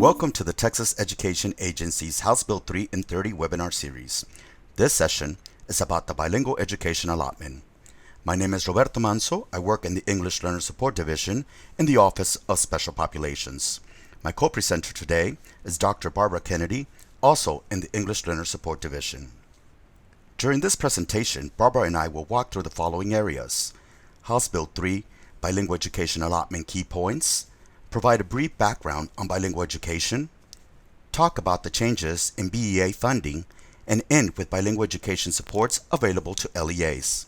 Welcome to the Texas Education Agency's House Bill 3 in 30 webinar series. This session is about the Bilingual Education Allotment. My name is Roberto Manso. I work in the English Learner Support Division in the Office of Special Populations. My co-presenter today is Dr. Barbara Kennedy, also in the English Learner Support Division. During this presentation, Barbara and I will walk through the following areas: House Bill 3, Bilingual Education Allotment Key Points, provide a brief background on bilingual education, talk about the changes in BEA funding, and end with bilingual education supports available to LEAs.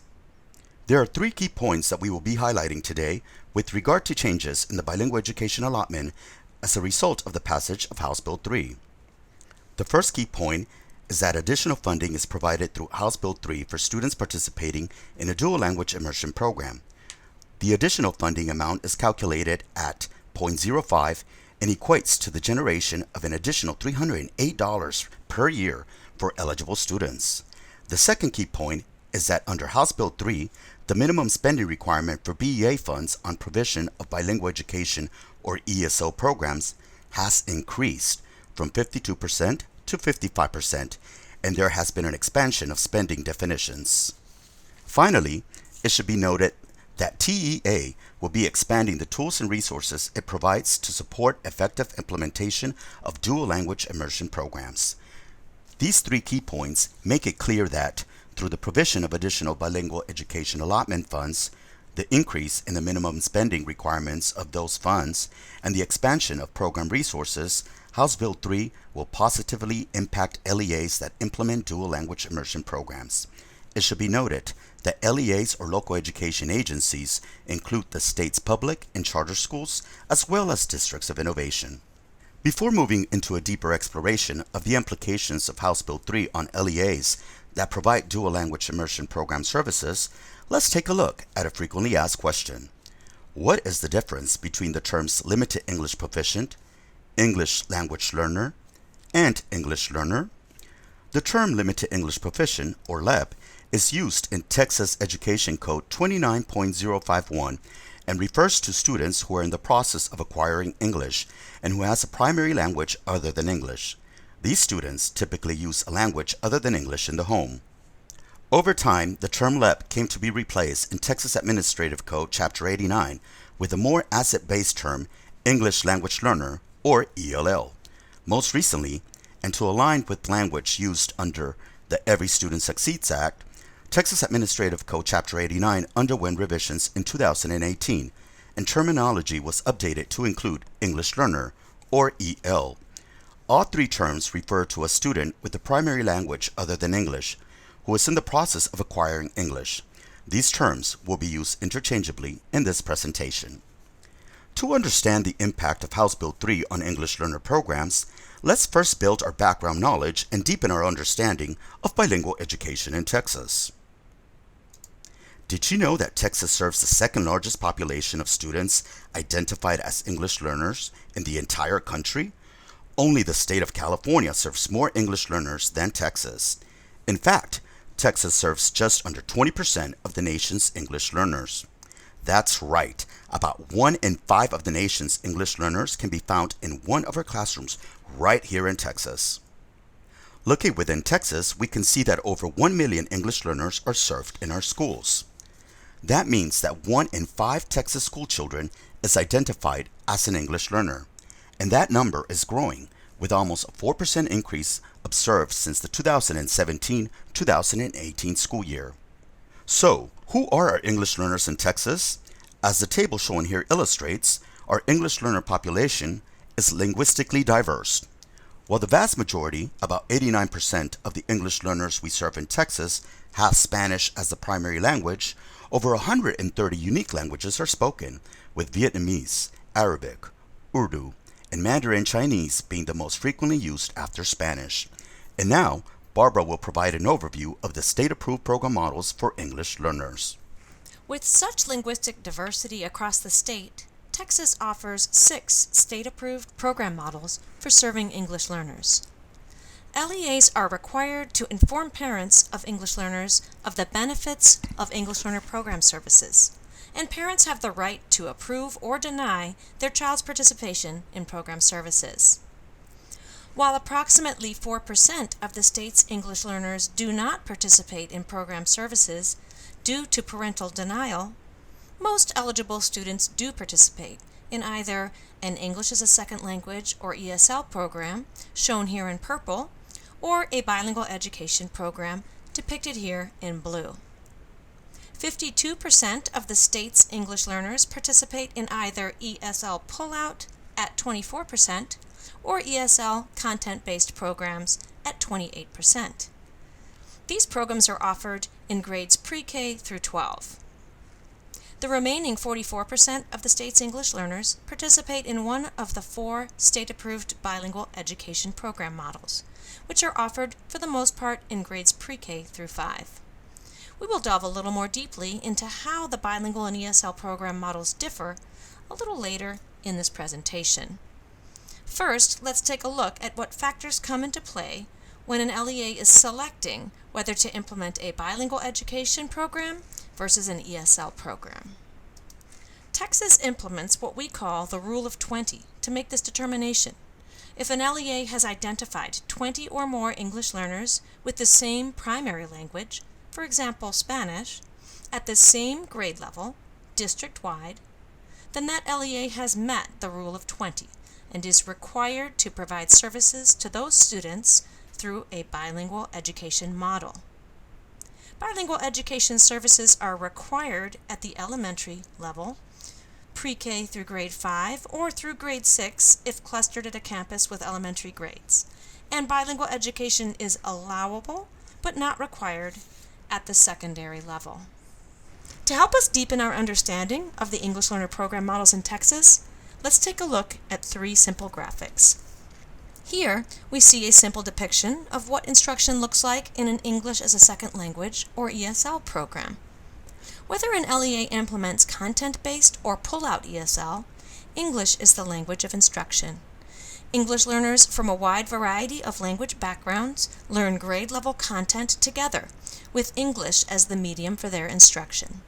There are three key points that we will be highlighting today with regard to changes in the bilingual education allotment as a result of the passage of House Bill 3. The first key point is that additional funding is provided through House Bill 3 for students participating in a dual language immersion program. The additional funding amount is calculated at 0.05 and equates to the generation of an additional $308 per year for eligible students. The second key point is that under House Bill 3, the minimum spending requirement for BEA funds on provision of bilingual education or ESO programs has increased from 52% to 55%, and there has been an expansion of spending definitions. Finally, it should be noted that TEA will be expanding the tools and resources it provides to support effective implementation of dual language immersion programs. These three key points make it clear that through the provision of additional bilingual education allotment funds, the increase in the minimum spending requirements of those funds, and the expansion of program resources, House Bill 3 will positively impact LEAs that implement dual language immersion programs. It should be noted that LEAs or local education agencies include the state's public and charter schools, as well as districts of innovation. Before moving into a deeper exploration of the implications of House Bill 3 on LEAs that provide dual language immersion program services, let's take a look at a frequently asked question. What is the difference between the terms limited English proficient, English language learner, and English learner? The term limited English proficient, or LEP, is used in Texas Education Code 29.051 and refers to students who are in the process of acquiring English and who has a primary language other than English. These students typically use a language other than English in the home. Over time, the term LEP came to be replaced in Texas Administrative Code Chapter 89 with a more asset-based term, English Language Learner, or ELL. Most recently, and to align with language used under the Every Student Succeeds Act, Texas Administrative Code Chapter 89 underwent revisions in 2018, and terminology was updated to include English Learner, or EL. All three terms refer to a student with a primary language other than English, who is in the process of acquiring English. These terms will be used interchangeably in this presentation. To understand the impact of House Bill 3 on English learner programs, let's first build our background knowledge and deepen our understanding of bilingual education in Texas. Did you know that Texas serves the second largest population of students identified as English learners in the entire country? Only the state of California serves more English learners than Texas. In fact, Texas serves just under 20% of the nation's English learners. That's right, about 1 in 5 of the nation's English learners can be found in one of our classrooms right here in Texas. Looking within Texas, we can see that over 1 million English learners are served in our schools. That means that 1 in 5 Texas school children is identified as an English learner, and that number is growing, with almost a 4% increase observed since the 2017-2018 school year. So, who are our English learners in Texas? As the table shown here illustrates, our English learner population is linguistically diverse. While the vast majority, about 89% of the English learners we serve in Texas, have Spanish as the primary language, over 130 unique languages are spoken, with Vietnamese, Arabic, Urdu, and Mandarin Chinese being the most frequently used after Spanish. And now, Barbara will provide an overview of the state-approved program models for English learners. With such linguistic diversity across the state, Texas offers 6 state-approved program models for serving English learners. LEAs are required to inform parents of English learners of the benefits of English learner program services, and parents have the right to approve or deny their child's participation in program services. While approximately 4% of the state's English learners do not participate in program services due to parental denial, most eligible students do participate in either an English as a Second Language or ESL program, shown here in purple, or a bilingual education program, depicted here in blue. 52% of the state's English learners participate in either ESL Pullout at 24% or ESL content-based programs at 28%. These programs are offered in grades pre-K through 12. The remaining 44% of the state's English learners participate in one of the 4 state-approved bilingual education program models, which are offered for the most part in grades pre-K through 5. We will delve a little more deeply into how the bilingual and ESL program models differ a little later in this presentation. First, let's take a look at what factors come into play when an LEA is selecting whether to implement a bilingual education program versus an ESL program. Texas implements what we call the Rule of 20 to make this determination. If an LEA has identified 20 or more English learners with the same primary language, for example Spanish, at the same grade level, district-wide, then that LEA has met the Rule of 20 and is required to provide services to those students through a bilingual education model. Bilingual education services are required at the elementary level, pre-K through grade 5, or through grade 6 if clustered at a campus with elementary grades. And bilingual education is allowable but not required at the secondary level. To help us deepen our understanding of the English Learner Program models in Texas, let's take a look at 3 simple graphics. Here, we see a simple depiction of what instruction looks like in an English as a Second Language or ESL program. Whether an LEA implements content-based or pull-out ESL, English is the language of instruction. English learners from a wide variety of language backgrounds learn grade-level content together, with English as the medium for their instruction.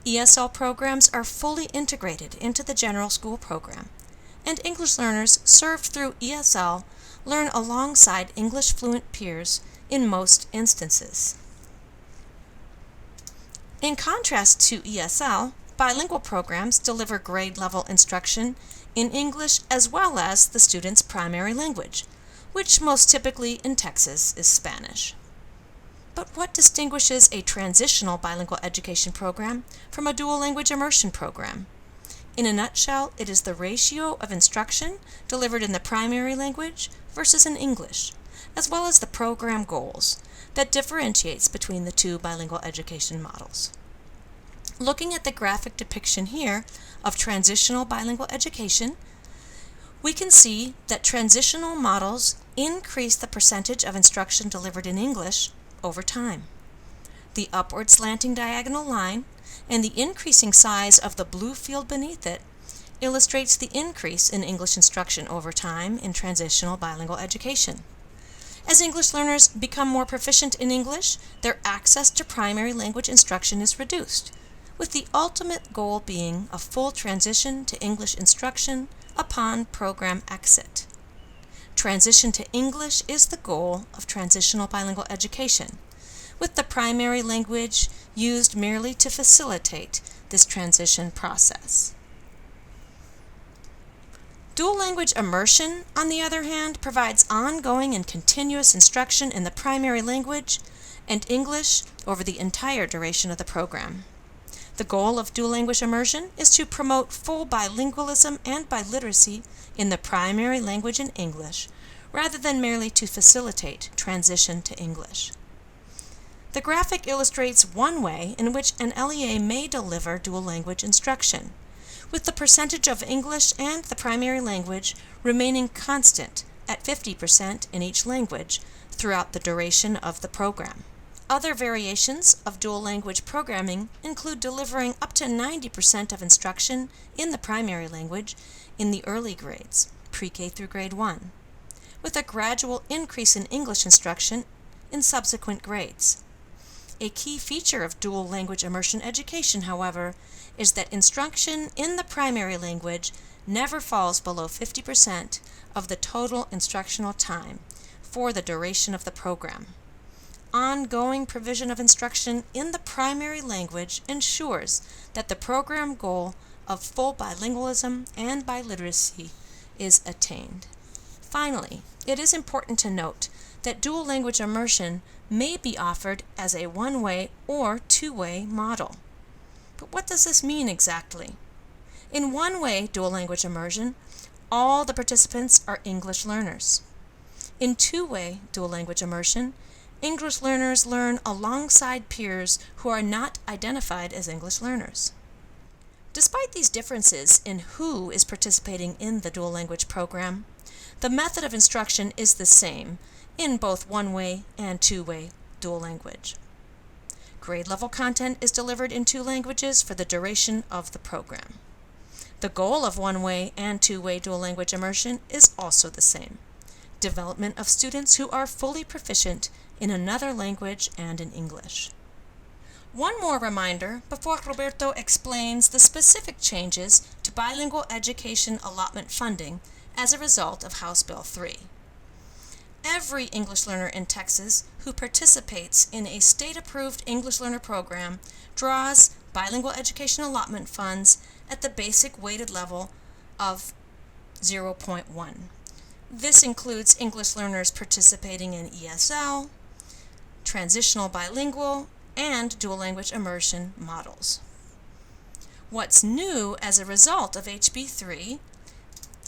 ESL programs are fully integrated into the general school program, and English learners served through ESL learn alongside English fluent peers in most instances. In contrast to ESL, bilingual programs deliver grade-level instruction in English as well as the student's primary language, which most typically in Texas is Spanish. But what distinguishes a transitional bilingual education program from a dual language immersion program? In a nutshell, it is the ratio of instruction delivered in the primary language versus in English, as well as the program goals, that differentiates between the 2 bilingual education models. Looking at the graphic depiction here of transitional bilingual education, we can see that transitional models increase the percentage of instruction delivered in English over time. The upward slanting diagonal line and the increasing size of the blue field beneath it illustrates the increase in English instruction over time in transitional bilingual education. As English learners become more proficient in English, their access to primary language instruction is reduced, with the ultimate goal being a full transition to English instruction upon program exit. Transition to English is the goal of transitional bilingual education, with the primary language used merely to facilitate this transition process. Dual language immersion, on the other hand, provides ongoing and continuous instruction in the primary language and English over the entire duration of the program. The goal of dual language immersion is to promote full bilingualism and biliteracy in the primary language and English, rather than merely to facilitate transition to English. The graphic illustrates one way in which an LEA may deliver dual language instruction, with the percentage of English and the primary language remaining constant at 50% in each language throughout the duration of the program. Other variations of dual language programming include delivering up to 90% of instruction in the primary language in the early grades, pre-K through grade 1, with a gradual increase in English instruction in subsequent grades. A key feature of dual language immersion education, however, is that instruction in the primary language never falls below 50% of the total instructional time for the duration of the program. Ongoing provision of instruction in the primary language ensures that the program goal of full bilingualism and biliteracy is attained. Finally, it is important to note that dual language immersion may be offered as a one-way or two-way model. But what does this mean exactly? In one-way dual language immersion, all the participants are English learners. In two-way dual language immersion, English learners learn alongside peers who are not identified as English learners. Despite these differences in who is participating in the dual language program, the method of instruction is the same in both one-way and two-way dual language. Grade level content is delivered in two languages for the duration of the program. The goal of one-way and two-way dual language immersion is also the same: development of students who are fully proficient in another language and in English. One more reminder before Roberto explains the specific changes to bilingual education allotment funding as a result of House Bill 3. Every English learner in Texas who participates in a state-approved English learner program draws bilingual education allotment funds at the basic weighted level of 0.1. This includes English learners participating in ESL, transitional bilingual, and dual language immersion models. What's new as a result of HB 3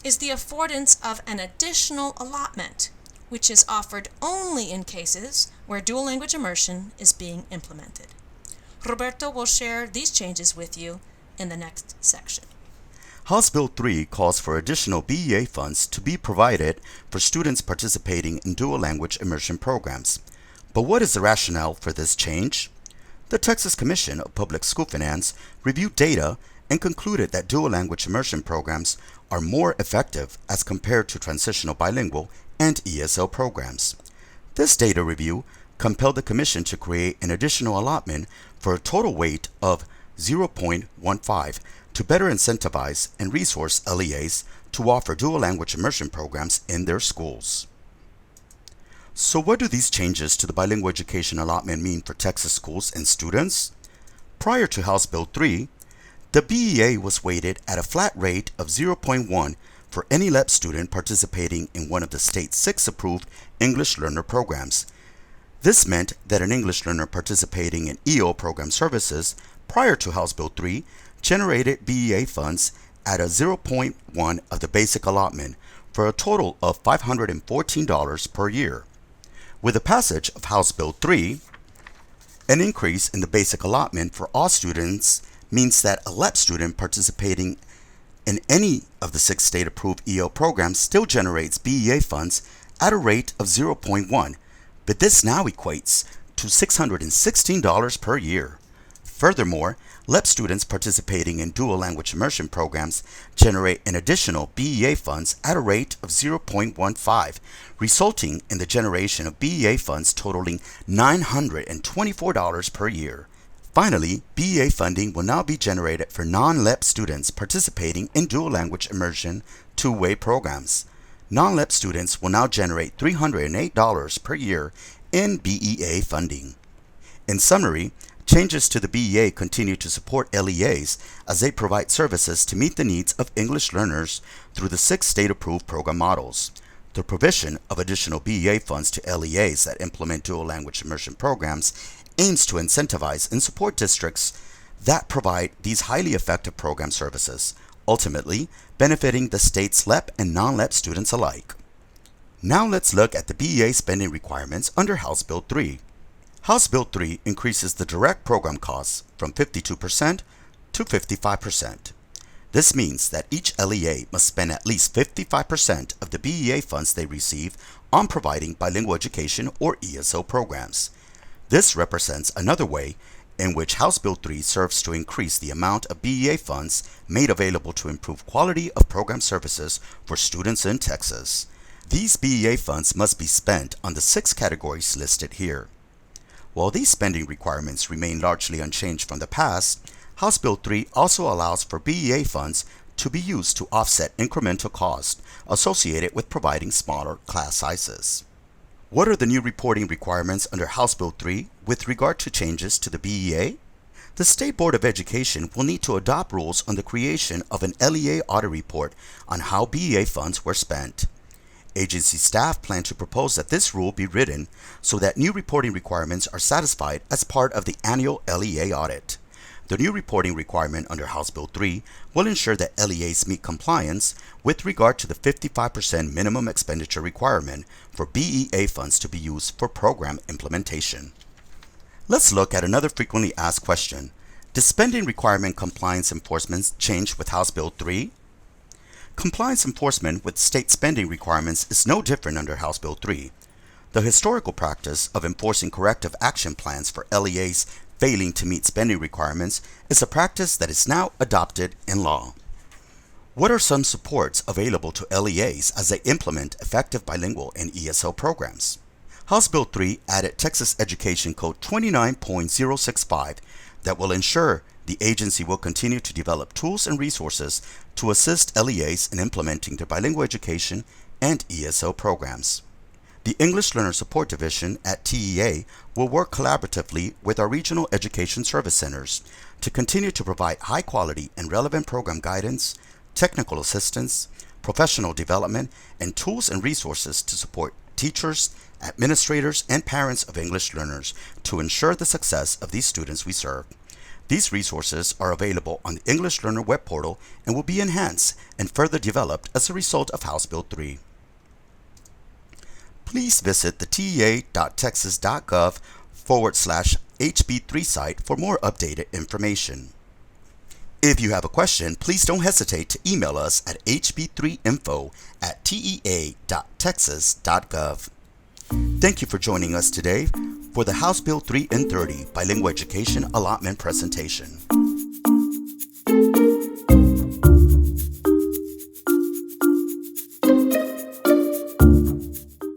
is the affordance of an additional allotment, which is offered only in cases where dual language immersion is being implemented. Roberto will share these changes with you in the next section. House Bill 3 calls for additional BEA funds to be provided for students participating in dual language immersion programs. But what is the rationale for this change? The Texas Commission of Public School Finance reviewed data and concluded that dual language immersion programs are more effective as compared to transitional bilingual and ESL programs. This data review compelled the Commission to create an additional allotment for a total weight of 0.15 to better incentivize and resource LEAs to offer dual language immersion programs in their schools. So what do these changes to the bilingual education allotment mean for Texas schools and students? Prior to House Bill 3, the BEA was weighted at a flat rate of 0.1 for any LEP student participating in one of the state's 6 approved English learner programs. This meant that an English learner participating in EO program services prior to House Bill 3 generated BEA funds at a 0.1 of the basic allotment for a total of $514 per year. With the passage of House Bill 3, an increase in the basic allotment for all students means that a LEP student participating in any of the 6 state-approved EO programs still generates BEA funds at a rate of 0.1, but this now equates to $616 per year. Furthermore, LEP students participating in dual language immersion programs generate an additional BEA funds at a rate of 0.15, resulting in the generation of BEA funds totaling $924 per year. Finally, BEA funding will now be generated for non-LEP students participating in dual language immersion two-way programs. Non-LEP students will now generate $308 per year in BEA funding. In summary, changes to the BEA continue to support LEAs as they provide services to meet the needs of English learners through the 6 state-approved program models. The provision of additional BEA funds to LEAs that implement dual language immersion programs aims to incentivize and support districts that provide these highly effective program services, ultimately benefiting the state's LEP and non-LEP students alike. Now let's look at the BEA spending requirements under House Bill 3. House Bill 3 increases the direct program costs from 52% to 55%. This means that each LEA must spend at least 55% of the BEA funds they receive on providing bilingual education or ESL programs. This represents another way in which House Bill 3 serves to increase the amount of BEA funds made available to improve quality of program services for students in Texas. These BEA funds must be spent on the 6 categories listed here. While these spending requirements remain largely unchanged from the past, House Bill 3 also allows for BEA funds to be used to offset incremental costs associated with providing smaller class sizes. What are the new reporting requirements under House Bill 3 with regard to changes to the BEA? The State Board of Education will need to adopt rules on the creation of an LEA audit report on how BEA funds were spent. Agency staff plan to propose that this rule be written so that new reporting requirements are satisfied as part of the annual LEA audit. The new reporting requirement under House Bill 3 will ensure that LEAs meet compliance with regard to the 55% minimum expenditure requirement for BEA funds to be used for program implementation. Let's look at another frequently asked question. Does spending requirement compliance enforcement change with House Bill 3? Compliance enforcement with state spending requirements is no different under House Bill 3. The historical practice of enforcing corrective action plans for LEAs failing to meet spending requirements is a practice that is now adopted in law. What are some supports available to LEAs as they implement effective bilingual and ESL programs? House Bill 3 added Texas Education Code 29.065 that will ensure the agency will continue to develop tools and resources to assist LEAs in implementing their bilingual education and ESL programs. The English Learner Support Division at TEA will work collaboratively with our regional education service centers to continue to provide high-quality and relevant program guidance, technical assistance, professional development, and tools and resources to support teachers, administrators, and parents of English learners to ensure the success of these students we serve. These resources are available on the English Learner web portal and will be enhanced and further developed as a result of House Bill 3. Please visit the tea.texas.gov/HB3 site for more updated information. If you have a question, please don't hesitate to email us at hb3info@tea.texas.gov. Thank you for joining us today for the House Bill 3 and 30 Bilingual Education Allotment presentation.